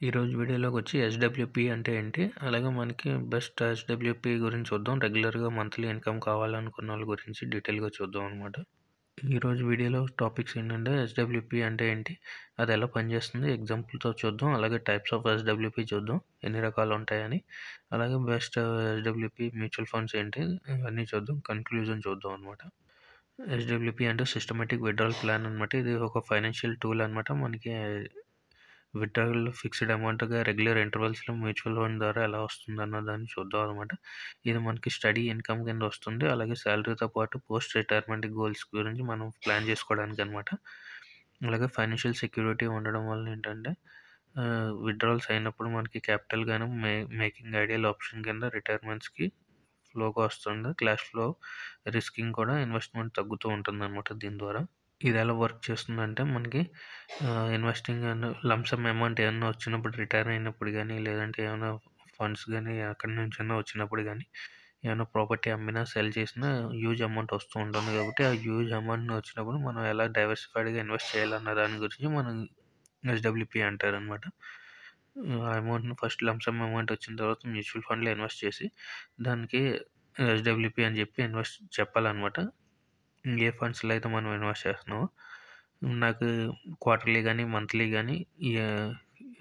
ఈరోజు వీడియోలోకి వచ్చి ఎస్‌డబ్ల్యూపీ అంటే ఏంటి? అలాగే మనకి బెస్ట్ ఎస్‌డబ్ల్యూపీ గురించి చూద్దాం. రెగ్యులర్‌గా మంత్లీ ఇన్‌కమ్ కావాలనుకున్నోళ్ళ గురించి డీటెయిల్‌గా చూద్దాం అనమాట. ఈరోజు వీడియోలో టాపిక్స్ ఏంటంటే ఎస్‌డబ్ల్యూపీ అంటే ఏంటి? అది ఎలా పనిచేస్తుంది? ఎగ్జాంపుల్‌తో చూద్దాం. అలాగే టైప్స్ ఆఫ్ ఎస్‌డబ్ల్యూపీ చూద్దాం. ఎన్ని రకాలు ఉంటాయని. అలాగే బెస్ట్ ఎస్‌డబ్ల్యూపీ మ్యూచువల్ ఫండ్స్ ఏంటి? ఇవన్నీ చూద్దాం. కన్క్లూజన్ చూద్దాం అనమాట. ఎస్‌డబ్ల్యూపీ అంటే సిస్టమాటిక్ విత్‌డ్రాయల్ ప్లాన్ అనమాట. ఇది ఒక ఫైనాన్షియల్ టూల్ అనమాట. మనకి విత్‌డ్రాయల్ ఫిక్స్డ్ అమౌంట్‌గా రెగ్యులర్ ఇంటర్వల్స్‌లో మ్యూచువల్ ఫండ్ ద్వారా ఎలా వస్తుందన్న దాన్ని చూద్దాం అనమాట. ఇది మనకి స్టడీ ఇన్‌కమ్ కింద వస్తుంది. అలాగే సాలరీతో పాటు పోస్ట్ రిటైర్మెంట్ గోల్స్ గురించి మనం ప్లాన్ చేసుకోవడానికి అనమాట. అలాగే ఫైనాన్షియల్ సెక్యూరిటీ ఉండడం వల్ల ఏంటంటే విత్‌డ్రాయల్స్ అయినప్పుడు మనకి క్యాపిటల్ గాను మేకింగ్ ఐడియల్ ఆప్షన్ కింద రిటైర్మెంట్స్‌కి ఫ్లోగా వస్తుంది. క్యాష్ ఫ్లో రిస్కింగ్ కూడా ఇన్వెస్ట్‌మెంట్ తగ్గుతూ ఉంటుందన్నమాట దీని ద్వారా. ఇది ఎలా వర్క్ చేస్తుందంటే మనకి investing and lump some amount ఏమన్నా వచ్చినప్పుడు రిటైర్ అయినప్పుడు గానీ, లేదంటే ఏమైనా ఫండ్స్ గానీ ఎక్కడి నుంచైనా వచ్చినప్పుడు గానీ, ఏమైనా ప్రాపర్టీ అమ్మినా, సెల్ చేసినా హ్యూజ్ అమౌంట్ వస్తూ ఉంటుంది కాబట్టి, ఆ హ్యూజ్ అమౌంట్ వచ్చినప్పుడు మనం ఎలా డైవర్సిఫైడ్‌గా ఇన్వెస్ట్ చేయాలన్న దాని గురించి మనం ఎస్‌డబ్ల్యూపీ అంటారనమాట. ఆ అమౌంట్‌ని ఫస్ట్ లంప్ సమ్ అమౌంట్ వచ్చిన తర్వాత మ్యూచువల్ ఫండ్‌లో ఇన్వెస్ట్ చేసి, దానికి ఎస్‌డబ్ల్యూపీ అని చెప్పి చెప్పాలనమాట. ఏ ఫండ్స్‌లో అయితే మనం ఇన్వెస్ట్ చేస్తున్నామో, నాకు క్వార్టర్లీ గానీ, మంత్లీ గానీ ఈ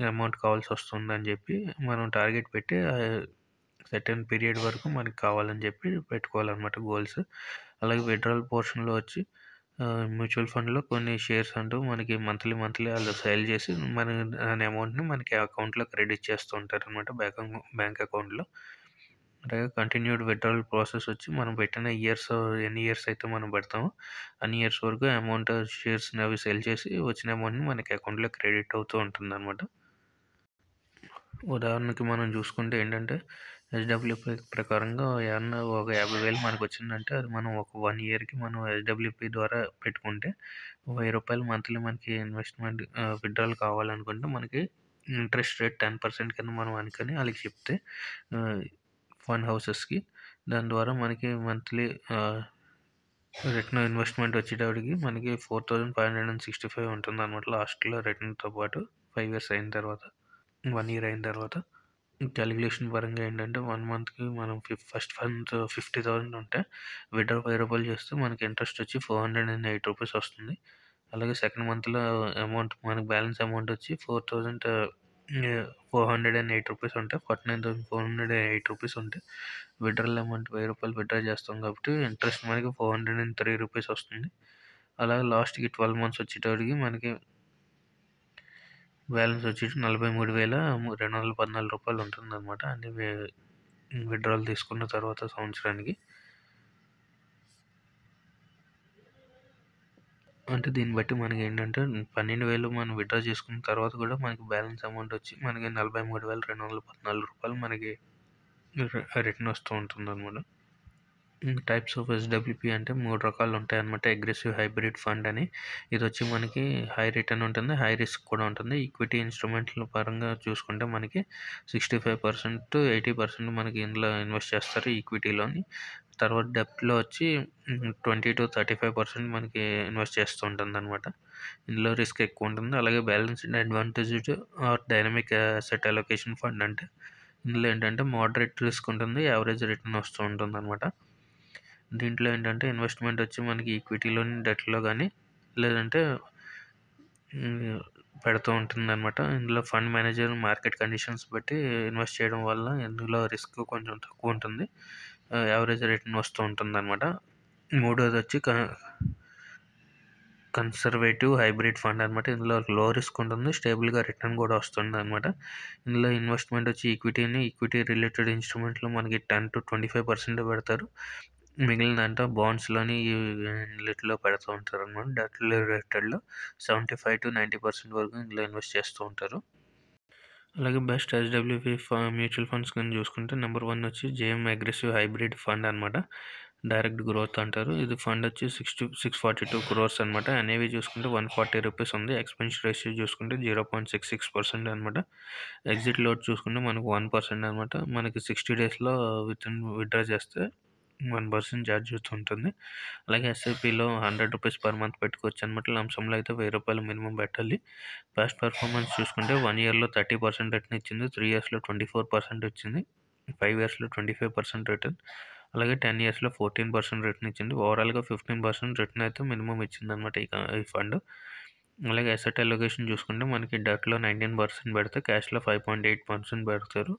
అమౌంట్ కావాల్సొస్తుందని జెప్పి మనం టార్గెట్ పెట్టి సెర్టైన్ పీరియడ్ వరకు మనకు కావాలని జెప్పి పెట్టుకోవాలనమాట గోల్స్. అలాగే విత్‌డ్రాయల్ పోర్షన్‌లో వచ్చి మ్యూచువల్ ఫండ్‌లో కొన్ని షేర్స్ అంటూ మనకి మంత్లీ ఆళ్ళు సేల్ చేసి దాని అమౌంట్‌ని మనకి అకౌంట్‌లో క్రెడిట్ చేస్తూ ఉంటారనమాట బ్యాంక్ అకౌంట్‌లో. అలాగే కంటిన్యూడ్ విత్‌డ్రాయల్ ప్రాసెస్ వచ్చి మనం పెట్టిన ఎన్ని ఇయర్స్ అయితే మనం పెడతామో అన్ని ఇయర్స్ వరకు అమౌంట్ షేర్స్‌ని అవి సెల్ చేసి వచ్చిన అమౌంట్‌ని మనకి అకౌంట్‌లో క్రెడిట్ అవుతూ ఉంటుందన్నమాట. ఉదాహరణకి మనం చూసుకుంటే ఏంటంటే ఎస్‌డబ్ల్యూపీ ప్రకారంగా ఏమన్నా ఒక 50,000 మనకొచ్చిందంటే అది మనం ఒక 1 ఇయర్‌కి మనం ఎస్‌డబ్ల్యూపీ ద్వారా పెట్టుకుంటే రూ. 1000 మంత్లీ మనకి ఇన్వెస్ట్‌మెంట్ విత్‌డ్రాయల్ కావాలనుకుంటే మనకి ఇంట్రెస్ట్ రేట్ 10% కింద మనం అనుకోని ఆళ్ళకి చెప్తే ఆహ్, ఫండ్ హౌసెస్‌కి దాని ద్వారా మనకి మంత్లీ రిటర్న్ ఇన్వెస్ట్‌మెంట్ వచ్చేటప్పటికి మనకి 4,565 ఉంటుందన్నమాట లాస్ట్‌లో రిటర్న్‌తో పాటు 5 ఇయర్స్ అయిన తర్వాత, 1 ఇయర్ అయిన తర్వాత. కాలిక్యులేషన్ పరంగా ఏంటంటే 1 మంత్‌కి మనం ఫస్ట్ ఫండ్ 50,000 ఉంటే విత్‌డ్రా రూ. 1000 చేస్తే మనకి ఇంట్రెస్ట్ వచ్చి రూ. 408 వస్తుంది. అలాగే సెకండ్ మంత్‌లో అమౌంట్ మనకి బ్యాలెన్స్ అమౌంట్ వచ్చి 408 ఉంటే 49,408 ఉంటే విత్‌డ్రాయల్ అమౌంట్ రూ. 1000 విత్‌డ్రా చేస్తాం కాబట్టి ఇంట్రెస్ట్ మనకి రూ. 403 వస్తుంది. అలాగే లాస్ట్‌కి 12 మంత్స్ వచ్చేటప్పటికి మనకి బ్యాలెన్స్ వచ్చేసి రూ. 43,214 ఉంటుందన్నమాట. అన్ని విత్‌డ్రాయల్ తీసుకున్న తర్వాత సంవత్సరానికి. అంటే దీన్ని బట్టి మనకేంటంటే 12,000 మనం విత్‌డ్రా చేసుకున్న తర్వాత కూడా మనకి బ్యాలెన్స్ అమౌంట్ వచ్చి మనకి రూ. 43,214 మనకి రిటర్న్ వస్తూ ఉంటుందన్నమాట. టైప్స్ ఆఫ్ ఎస్‌డబ్ల్యూపీ అంటే 3 రకాలు ఉంటాయన్నమాట. అగ్రెసివ్ హైబ్రిడ్ ఫండ్ అని. ఇదొచ్చి మనకి హై రిటర్న్ ఉంటుంది. హై రిస్క్ కూడా ఉంటుంది. ఈక్విటీ ఇన్‌స్ట్రుమెంట్ల పరంగా చూసుకుంటే మనకి 65%, 80% మనకి ఇందులో ఇన్వెస్ట్ చేస్తారు ఈక్విటీలోని. తర్వాత డెబ్ట్‌లో వచ్చి 20-35% మనకి ఇన్వెస్ట్ చేస్తూ ఉంటుందన్నమాట. ఇందులో రిస్క్ ఎక్కువ ఉంటుంది. అలాగే balanced advantaged or dynamic asset allocation fund అంటే ఇందులో ఏంటంటే మోడరేట్ రిస్క్ ఉంటుంది. యావరేజ్ రిటర్న్ వస్తూ ఉంటుందన్నమాట. దీంట్లో ఏంటంటే ఇన్వెస్ట్‌మెంట్ వచ్చి మనకి ఈక్విటీలోని, డెట్‌లో గానీ లేదంటే పెడుతూ ఉంటుందన్నమాట. ఇందులో ఫండ్ మేనేజర్ మార్కెట్ కండిషన్స్ బట్టి ఇన్వెస్ట్ చేయడం వల్ల ఇందులో రిస్క్ కొంచెం తక్కువ ఉంటుంది. యావరేజ్ రిటర్న్ వస్తూ ఉంటుందన్నమాట. మూడోదొచ్చి కన్సర్వేటివ్ హైబ్రిడ్ ఫండ్ అనమాట. ఇందులో లో రిస్క్ ఉంటుంది. స్టేబుల్‌గా రిటర్న్ కూడా వస్తుందన్నమాట. ఇందులో ఇన్వెస్ట్‌మెంట్ వచ్చి ఈక్విటీ రిలేటెడ్ ఇన్‌స్ట్రుమెంట్‌లో మనకి 10-25% పెడతారు. మిగిలినదంతా బాండ్స్‌లోని ఈట్లిట్లో పెడుతూ ఉంటారనమాట. డెట్ రిలేటెడ్‌లో 75-90% వరకు ఇందులో ఇన్వెస్ట్ చేస్తూ ఉంటారు. అలాగే బెస్ట్ ఎస్‌డబ్ల్యూపీ మ్యూచువల్ ఫండ్స్ కింద చూసుకుంటే నెంబర్ 1 వచ్చి జేఎం అగ్రెసివ్ హైబ్రిడ్ ఫండ్ అనమాట. డైరెక్ట్ గ్రోత్ అంటారు. ఇది ఫండ్ వచ్చి 642 క్రోర్స్ అనమాట. ఎన్ఏవి చూసుకుంటే రూ. 140 ఉంది. ఎక్స్‌పెన్స్ రేషియో చూసుకుంటే 0.66% అనమాట. ఎగ్జిట్ లోడ్ చూసుకుంటే మనకు 1% అనమాట. మనకి 60 డేస్‌లో విత్‌డ్రా చేస్తే 1% ఛార్జెస్ ఉంటుంది. అలాగే ఎస్ఐపిలో రూ. 100 పర్ మంత్ పెట్టుకోవచ్చు అనమాట. లంసంలో అయితే రూ. 1000 మినిమం పెట్టాలి. పాస్ట్ పర్ఫార్మెన్స్ చూసుకుంటే 1 ఇయర్లో 30% రిటర్న్ ఇచ్చింది, 3 ఇయర్స్లో 24% వచ్చింది, 5 ఇయర్స్లో 25% రిటర్న్, అలాగే 10 ఇయర్స్లో 14% రిటర్న్ ఇచ్చింది. ఓవరాల్గా 15% రిటర్న్ అయితే మినిమం ఇచ్చింది అనమాట ఈ ఫండ్. అలాగే అసెట్ అలొకేషన్ చూసుకుంటే మనకి డెట్లో 19% పెడితే క్యాష్లో 5.8% పెడతారు.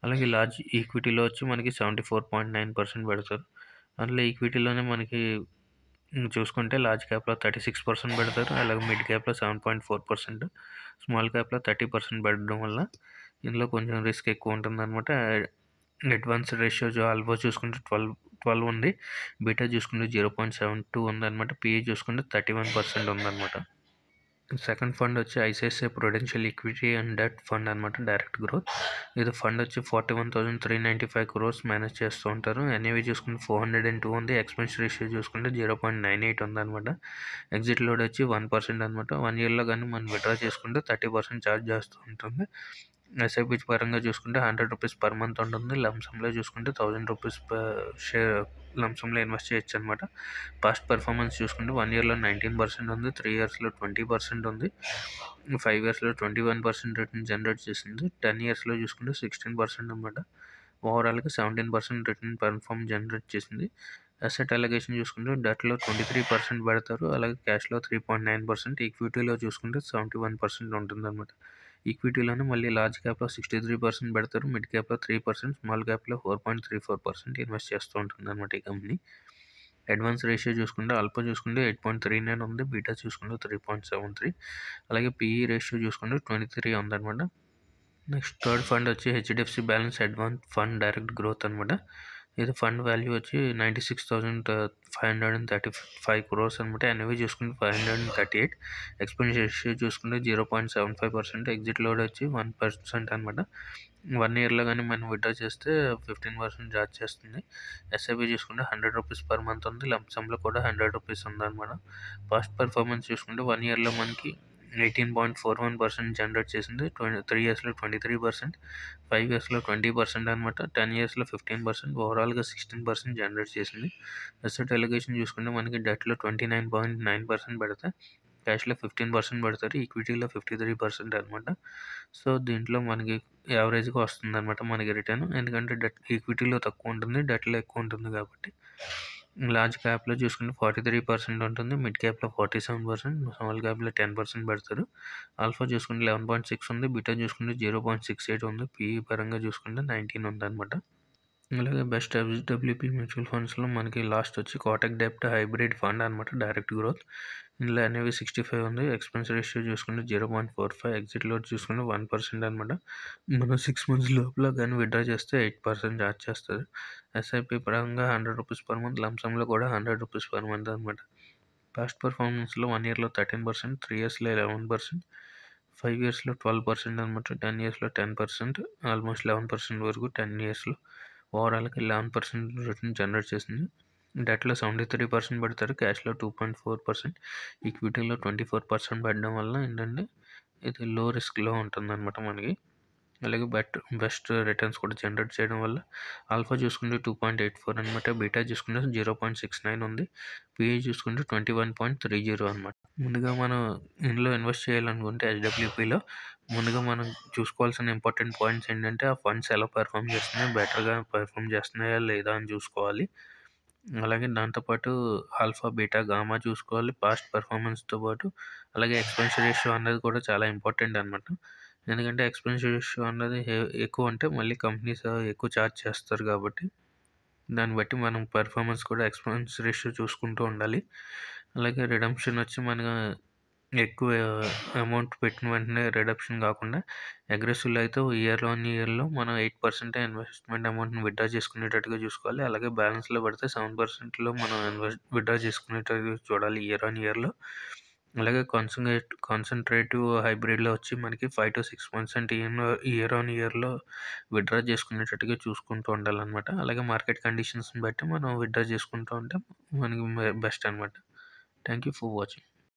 అలాగే లార్జ్ ఈక్విటీలో వచ్చి మనకి 74.9% పెడతారు. అందులో ఈక్విటీలోనే మనకి చూసుకుంటే లార్జ్ క్యాప్లో 36% పెడతారు. అలాగే మిడ్ క్యాప్లో 7.4%, స్మాల్ క్యాప్లో 30% పెట్టడం వల్ల ఇందులో కొంచెం రిస్క్ ఎక్కువ ఉంటుందన్నమాట. అడ్వాన్స్ రేషియో ఆల్ఫా చూసుకుంటే 12 ఉంది, బీటా చూసుకుంటే 0.72 ఉందన్నమాట, పిఈ చూసుకుంటే 31% ఉందన్నమాట. సెకండ్ ఫండ్ వచ్చి ICICI Prudential equity and debt fund అనమాట, డైరెక్ట్ గ్రోత్. ఇది ఫండ్ వచ్చి 41,395 crores మేనేజ్ చేస్తూ ఉంటారు. ఎన్ఏవి చూసుకుంటే 402 ఉంది, ఎక్స్పెన్స్ రేషియో చూసుకుంటే 0.98 ఉందన్నమాట. ఎగ్జిట్ లోడ్ వచ్చి 1% అనమాట. 1 ఇయర్లో కానీ మనం విత్డ్రా చేసుకుంటే 30% ఛార్జ్ చేస్తూ ఉంటుంది. ఎస్ఐపి పరంగా చూసుకుంటే రూ. 100 పర్ మంత్ ఉంటుంది. లంసంలో చూసుకుంటే రూ. 1000 పర్ షేర్ లంసంలో ఇన్వెస్ట్ చేయొచ్చు అనమాట. పాస్ట్ పర్ఫార్మెన్స్ చూసుకుంటే 1 ఇయర్లో 19% ఉంది, 3 ఇయర్స్లో 20% ఉంది, 5 ఇయర్స్లో 21% రిటర్న్ జనరేట్ చేసింది, 10 ఇయర్స్లో చూసుకుంటే 16% అనమాట. ఓవరాల్గా 17% రిటర్న్ పర్ఫార్మ్ జనరేట్ చేసింది. అసెట్ అలొకేషన్ చూసుకుంటే డెట్లో 23% పెడతారు, అలాగే క్యాష్లో 3.9%, ఈక్విటీలో చూసుకుంటే 71% ఉంటుంది అనమాట. ఈక్విటీలోనే మళ్ళీ లార్జ్ క్యాప్లో 63% పెడతారు, మిడ్ క్యాప్లో 3%, స్మాల్ క్యాప్లో 4.34% ఇన్వెస్ట్ చేస్తూ ఉంటుంది అనమాట ఈ కంపెనీ. అడ్వాన్స్ రేషియో చూసుకుంటే ఆల్ఫా చూసుకుంటే 8.39 ఉంది, బీటా చూసుకుంటే 3.73, అలాగే పిఈ రేషియో చూసుకుంటే 23 ఉందన్నమాట. నెక్స్ట్ థర్డ్ ఫండ్ వచ్చి HDFC balance advance fund direct growth అనమాట. ఇది ఫండ్ వాల్యూ వచ్చి 96,535 crores అనమాట. ఎన్ఏవి చూసుకుంటే 538, ఎక్స్పెన్స్ రేషియో చూసుకుంటే 0.75%, ఎగ్జిట్ లోడ్ వచ్చి 1% అనమాట. 1 ఇయర్లో కానీ మనం విత్డ్రా చేస్తే 15% ఛార్జ్ చేస్తుంది. ఎస్ఐపి చూసుకుంటే రూ. 100 పర్ మంత్ ఉంది, లంసంలో కూడా రూ. 100 ఉందన్నమాట. పాస్ట్ పర్ఫార్మెన్స్ చూసుకుంటే 1 ఇయర్లో మనకి 18.41% జనరేట్ చేసింది, 3 ఇయర్స్లో 23%, 5 ఇయర్స్లో 20% అనమాట, 10 ఇయర్స్లో 15%, ఓవరాల్గా 16% జనరేట్ చేసింది. అసెట్ అలొకేషన్ చూసుకుంటే మనకి డెట్లో 29.9% పెడితే క్యాష్లో 15% పెడతారు, ఈక్విటీలో 53% అనమాట. సో దీంట్లో మనకి యావరేజ్గా వస్తుంది అనమాట మనకి రిటర్న్, ఎందుకంటే డెట్ ఈక్విటీలో తక్కువ ఉంటుంది, డెట్లో ఎక్కువ ఉంటుంది కాబట్టి. లార్జ్ క్యాప్లో చూసుకుంటే 43% ఉంటుంది, మిడ్ క్యాప్లో 47%, స్మాల్ క్యాప్లో 10% పెడతారు. ఆల్ఫా చూసుకుంటే 11.6 ఉంది, బీటా చూసుకుంటే 0.68 ఉంది, పిఈ పరంగా చూసుకుంటే 19 ఉంది అనమాట. అలాగే బెస్ట్ ఎస్డబ్ల్యూపీ మ్యూచువల్ ఫండ్స్లో మనకి లాస్ట్ వచ్చి కోటక్ డెబ్ట్ హైబ్రిడ్ ఫండ్ అనమాట, డైరెక్ట్ గ్రోత్. ఇందులో ఎన్ఏవి 65 ఉంది, ఎక్స్పెన్స్ రేషియో చూసుకుంటే 0.45, ఎగ్జిట్ లోడ్ చూసుకుంటే 1% అనమాట. మనం 6 months లోపల కానీ విత్డ్రా చేస్తే 8% ఛార్జ్ చేస్తారు. ఎస్ఐపి పరంగా రూ. 100 పర్ మంత్, లంసంలో కూడా రూ. 100 పర్ మంత్ అనమాట. పాస్ట్ పర్ఫార్మెన్స్లో 1 ఇయర్లో 13%, 3 ఇయర్స్లో 11%, 5 ఇయర్స్లో 12% అనమాట, 10 ఇయర్స్లో 10%, ఆల్మోస్ట్ 11% వరకు 10 ఇయర్స్లో. ఓవరాల్గా 11% రిటర్న్ జనరేట్ చేసింది. డెట్లో 73% పెడతారు, క్యాష్లో 2.4%, ఈక్విటీలో 24% పెట్టడం వల్ల ఏంటంటే ఇది లో రిస్క్లో ఉంటుందన్నమాట మనకి. అలాగే బెస్ట్ రిటర్న్స్ కూడా జనరేట్ చేయడం వల్ల ఆల్ఫా చూసుకుంటే 2.84 అనమాట, బీటా చూసుకుంటే 0.69 ఉంది, పిఈ చూసుకుంటే 21.30 అనమాట. ముందుగా మనం ఇందులో ఇన్వెస్ట్ చేయాలనుకుంటే హెచ్డబ్ల్యూపీలో ముందుగా మనం చూసుకోవాల్సిన ఇంపార్టెంట్ పాయింట్స్ ఏంటంటే ఆ ఫండ్స్ ఎలా పెర్ఫామ్ చేస్తున్నాయి, బెటర్గా పెర్ఫామ్ చేస్తున్నాయా లేదా అని చూసుకోవాలి. అలాగే దాంతోపాటు ఆల్ఫా, బీటా, గామా చూసుకోవాలి పాస్ట్ పెర్ఫార్మెన్స్తో పాటు. అలాగే ఎక్స్పెన్స్ రేషియో అన్నది కూడా చాలా ఇంపార్టెంట్ అనమాట, ఎందుకంటే ఎక్స్పెన్స్ రేషియో అన్నది ఎక్కువ ఉంటే మళ్ళీ కంపెనీస్ ఎక్కువ ఛార్జ్ చేస్తారు కాబట్టి దాన్ని బట్టి మనం పెర్ఫార్మెన్స్ కూడా ఎక్స్పెన్స్ రేషియో చూసుకుంటూ ఉండాలి. అలాగే రిడమ్షన్ వచ్చి మన ఎక్కువ అమౌంట్ పెట్టిన వెంటనే రిడక్షన్ కాకుండా అగ్రెసివ్లో అయితే ఇయర్లో మనం 8% ఇన్వెస్ట్మెంట్ అమౌంట్ని విత్డ్రా చేసుకునేటట్టుగా చూసుకోవాలి. అలాగే బ్యాలెన్స్లో పెడితే 7%లో మనం విత్డ్రా చేసుకునేటట్టుగా చూడాలి ఇయర్లో. అలాగే కాన్సన్ట్రేటివ్ హైబ్రిడ్లో వచ్చి మనకి 5 to 6% ఇయర్లో విత్డ్రా చేసుకునేటట్టుగా చూసుకుంటూ ఉండాలన్నమాట. అలాగే మార్కెట్ కండిషన్స్ని బట్టి మనం విత్డ్రా చేసుకుంటూ ఉంటే మనకి బెస్ట్ అనమాట. Thank you for watching.